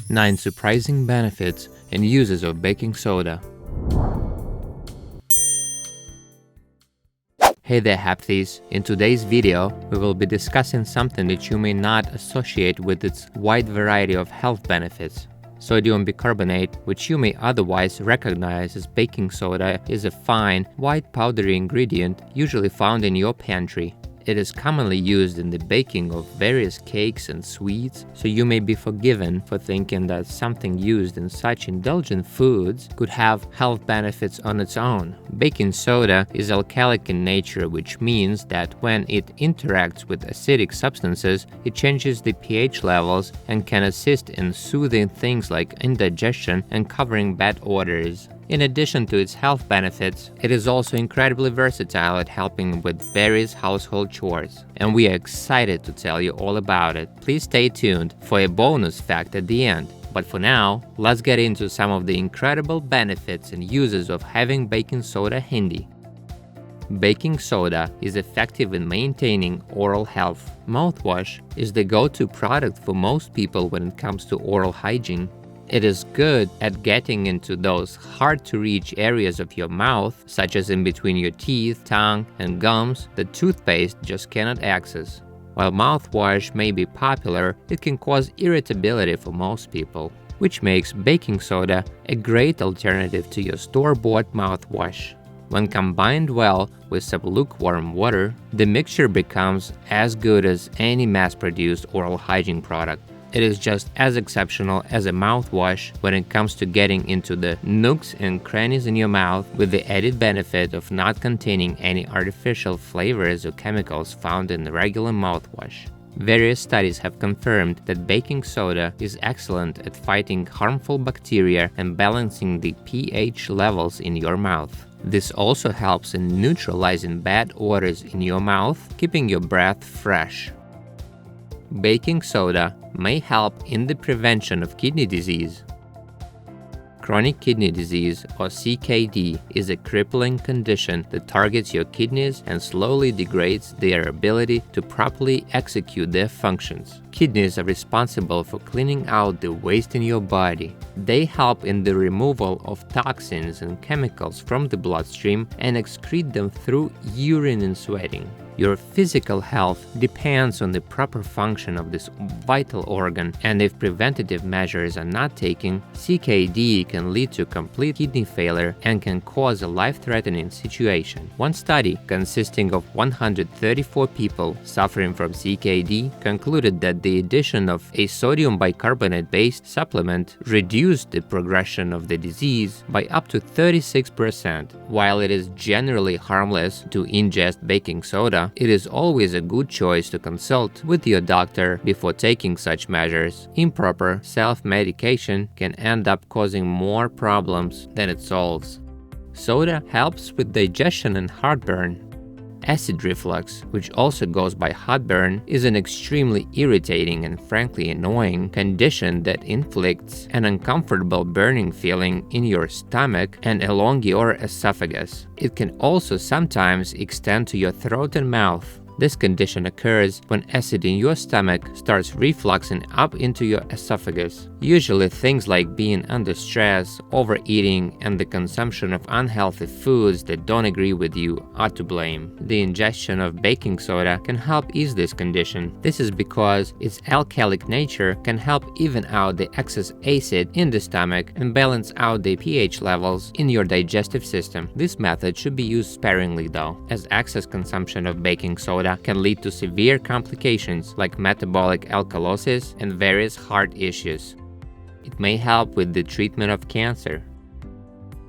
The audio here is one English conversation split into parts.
9 surprising benefits and uses of baking soda. Hey there, Hapties! In today's video, we will be discussing something that you may not associate with its wide variety of health benefits. Sodium bicarbonate, which you may otherwise recognize as baking soda, is a fine, white powdery ingredient usually found in your pantry. It is commonly used in the baking of various cakes and sweets, so you may be forgiven for thinking that something used in such indulgent foods could have health benefits on its own. Baking soda is alkalic in nature, which means that when it interacts with acidic substances, it changes the pH levels and can assist in soothing things like indigestion and covering bad odors. In addition to its health benefits, it is also incredibly versatile at helping with various household chores, and we are excited to tell you all about it. Please stay tuned for a bonus fact at the end. But for now, let's get into some of the incredible benefits and uses of having baking soda handy. Baking soda is effective in maintaining oral health. Mouthwash is the go-to product for most people when it comes to oral hygiene. It is good at getting into those hard-to-reach areas of your mouth, such as in between your teeth, tongue, and gums that toothpaste just cannot access. While mouthwash may be popular, it can cause irritability for most people, which makes baking soda a great alternative to your store-bought mouthwash. When combined well with some lukewarm water, the mixture becomes as good as any mass-produced oral hygiene product. It is just as exceptional as a mouthwash when it comes to getting into the nooks and crannies in your mouth, with the added benefit of not containing any artificial flavors or chemicals found in the regular mouthwash. Various studies have confirmed that baking soda is excellent at fighting harmful bacteria and balancing the pH levels in your mouth. This also helps in neutralizing bad odors in your mouth, keeping your breath fresh. Baking soda may help in the prevention of kidney disease. Chronic kidney disease, or CKD, is a crippling condition that targets your kidneys and slowly degrades their ability to properly execute their functions. Kidneys are responsible for cleaning out the waste in your body. They help in the removal of toxins and chemicals from the bloodstream and excrete them through urine and sweating. Your physical health depends on the proper function of this vital organ, and if preventative measures are not taken, CKD can lead to complete kidney failure and can cause a life-threatening situation. One study, consisting of 134 people suffering from CKD, concluded that the addition of a sodium bicarbonate-based supplement reduced the progression of the disease by up to 36%. While it is generally harmless to ingest baking soda, it is always a good choice to consult with your doctor before taking such measures. Improper self-medication can end up causing more problems than it solves. Soda helps with digestion and heartburn. Acid reflux, which also goes by heartburn, is an extremely irritating and frankly annoying condition that inflicts an uncomfortable burning feeling in your stomach and along your esophagus. It can also sometimes extend to your throat and mouth. This condition occurs when acid in your stomach starts refluxing up into your esophagus. Usually things like being under stress, overeating, and the consumption of unhealthy foods that don't agree with you are to blame. The ingestion of baking soda can help ease this condition. This is because its alkalic nature can help even out the excess acid in the stomach and balance out the pH levels in your digestive system. This method should be used sparingly though, as excess consumption of baking soda can lead to severe complications like metabolic alkalosis and various heart issues. It may help with the treatment of cancer.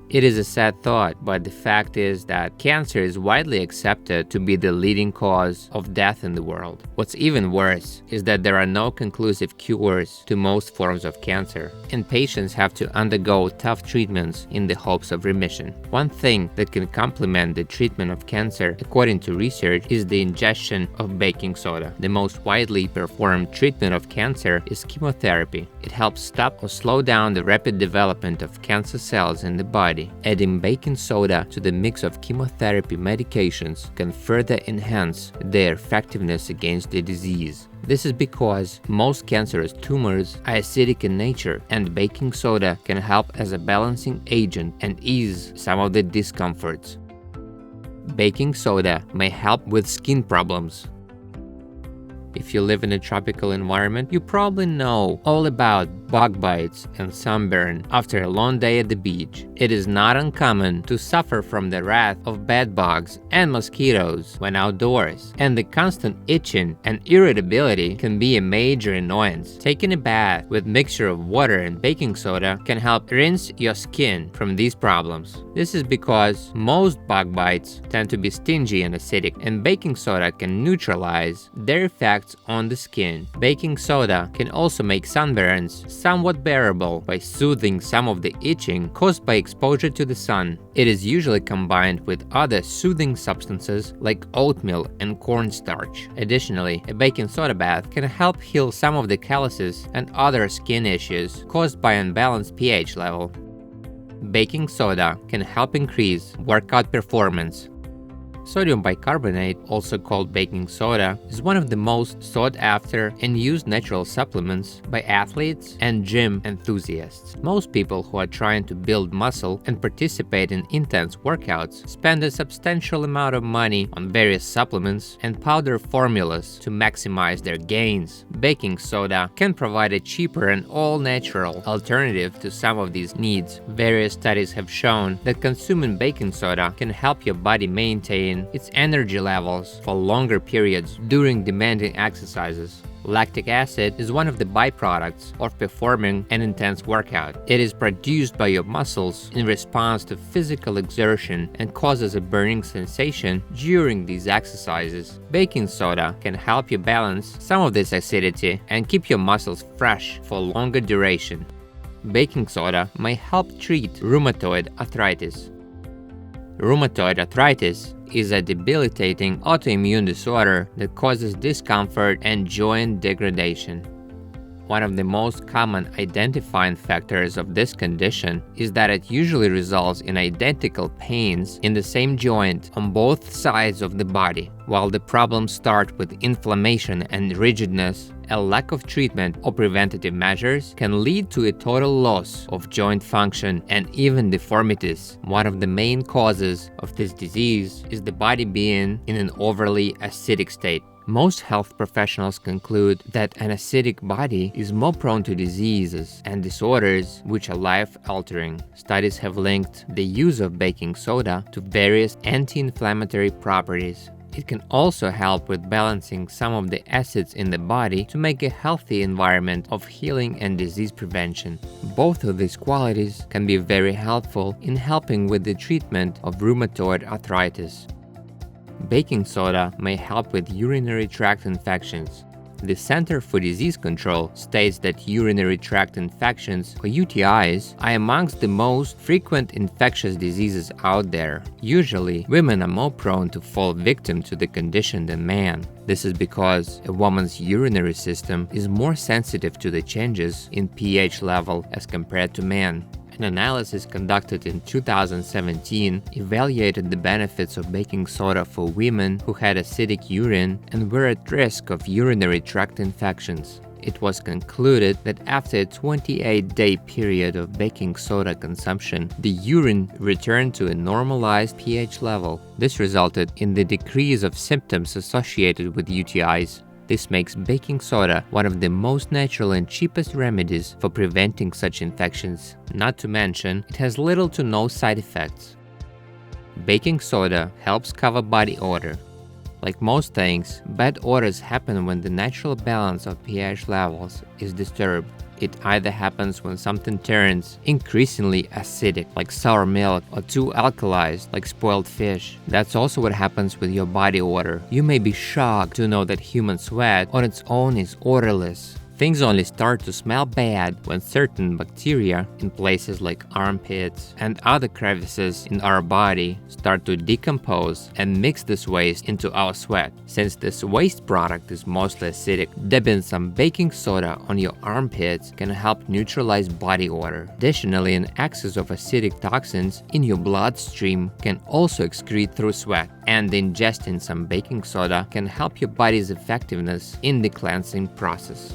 It is a sad thought, but the fact is that cancer is widely accepted to be the leading cause of death in the world. What's even worse is that there are no conclusive cures to most forms of cancer, and patients have to undergo tough treatments in the hopes of remission. One thing that can complement the treatment of cancer, according to research, is the ingestion of baking soda. The most widely performed treatment of cancer is chemotherapy. It helps stop or slow down the rapid development of cancer cells in the body. body. Adding baking soda to the mix of chemotherapy medications can further enhance their effectiveness against the disease. This is because most cancerous tumors are acidic in nature, and baking soda can help as a balancing agent and ease some of the discomforts. Baking soda may help with skin problems. If you live in a tropical environment, you probably know all about bug bites and sunburn after a long day at the beach. It is not uncommon to suffer from the wrath of bed bugs and mosquitoes when outdoors, and the constant itching and irritability can be a major annoyance. Taking a bath with mixture of water and baking soda can help rinse your skin from these problems. This is because most bug bites tend to be stingy and acidic, and baking soda can neutralize their effects on the skin. Baking soda can also make sunburns somewhat bearable by soothing some of the itching caused by exposure to the sun. It is usually combined with other soothing substances like oatmeal and cornstarch. Additionally, a baking soda bath can help heal some of the calluses and other skin issues caused by unbalanced pH level. Baking soda can help increase workout performance. Sodium bicarbonate, also called baking soda, is one of the most sought after and used natural supplements by athletes and gym enthusiasts. Most people who are trying to build muscle and participate in intense workouts spend a substantial amount of money on various supplements and powder formulas to maximize their gains. Baking soda can provide a cheaper and all-natural alternative to some of these needs. Various studies have shown that consuming baking soda can help your body maintain its energy levels for longer periods during demanding exercises. Lactic acid is one of the byproducts of performing an intense workout. It is produced by your muscles in response to physical exertion and causes a burning sensation during these exercises. Baking soda can help you balance some of this acidity and keep your muscles fresh for longer duration. Baking soda may help treat rheumatoid arthritis. Rheumatoid arthritis is a debilitating autoimmune disorder that causes discomfort and joint degradation. One of the most common identifying factors of this condition is that it usually results in identical pains in the same joint on both sides of the body. While the problems start with inflammation and rigidness, a lack of treatment or preventative measures can lead to a total loss of joint function and even deformities. One of the main causes of this disease is the body being in an overly acidic state. Most health professionals conclude that an acidic body is more prone to diseases and disorders which are life-altering. Studies have linked the use of baking soda to various anti-inflammatory properties. It can also help with balancing some of the acids in the body to make a healthy environment of healing and disease prevention. Both of these qualities can be very helpful in helping with the treatment of rheumatoid arthritis. Baking soda may help with urinary tract infections. The Center for Disease Control states that urinary tract infections, or UTIs, are amongst the most frequent infectious diseases out there. Usually, women are more prone to fall victim to the condition than men. This is because a woman's urinary system is more sensitive to the changes in pH level as compared to men. An analysis conducted in 2017 evaluated the benefits of baking soda for women who had acidic urine and were at risk of urinary tract infections. It was concluded that after a 28-day period of baking soda consumption, the urine returned to a normalized pH level. This resulted in the decrease of symptoms associated with UTIs. This makes baking soda one of the most natural and cheapest remedies for preventing such infections. Not to mention, it has little to no side effects. Baking soda helps cover body odor. Like most things, bad odors happen when the natural balance of pH levels is disturbed. It either happens when something turns increasingly acidic, like sour milk, or too alkalized, like spoiled fish. That's also what happens with your body odor. You may be shocked to know that human sweat on its own is odorless. Things only start to smell bad when certain bacteria in places like armpits and other crevices in our body start to decompose and mix this waste into our sweat. Since this waste product is mostly acidic, dipping some baking soda on your armpits can help neutralize body odor. Additionally, an excess of acidic toxins in your bloodstream can also excrete through sweat, and ingesting some baking soda can help your body's effectiveness in the cleansing process.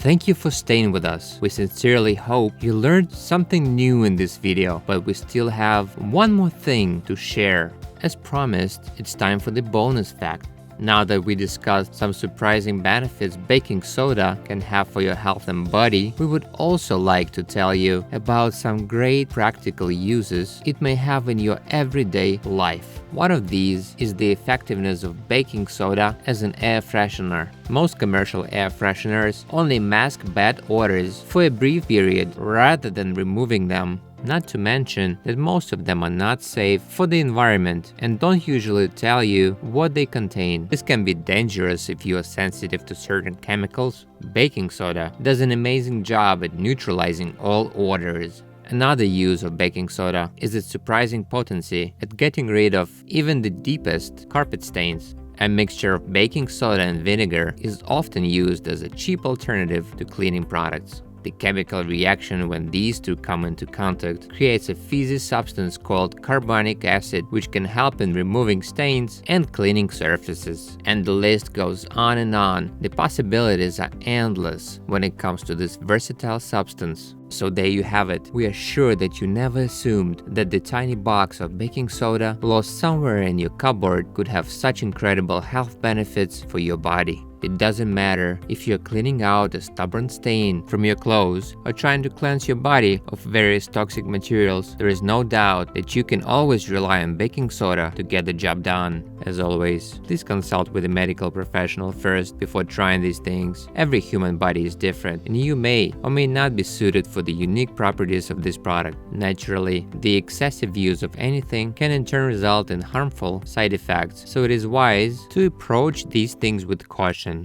Thank you for staying with us. We sincerely hope you learned something new in this video, but we still have one more thing to share. As promised, it's time for the bonus fact. Now that we discussed some surprising benefits baking soda can have for your health and body, we would also like to tell you about some great practical uses it may have in your everyday life. One of these is the effectiveness of baking soda as an air freshener. Most commercial air fresheners only mask bad odors for a brief period rather than removing them. Not to mention that most of them are not safe for the environment and don't usually tell you what they contain. This can be dangerous if you are sensitive to certain chemicals. Baking soda does an amazing job at neutralizing all odors. Another use of baking soda is its surprising potency at getting rid of even the deepest carpet stains. A mixture of baking soda and vinegar is often used as a cheap alternative to cleaning products. The chemical reaction when these two come into contact creates a fizzy substance called carbonic acid, which can help in removing stains and cleaning surfaces. And the list goes on and on. The possibilities are endless when it comes to this versatile substance. So there you have it. We are sure that you never assumed that the tiny box of baking soda lost somewhere in your cupboard could have such incredible health benefits for your body. It doesn't matter if you're cleaning out a stubborn stain from your clothes or trying to cleanse your body of various toxic materials, there is no doubt that you can always rely on baking soda to get the job done. As always, please consult with a medical professional first before trying these things. Every human body is different, and you may or may not be suited for the unique properties of this product. Naturally, the excessive use of anything can in turn result in harmful side effects, so it is wise to approach these things with caution.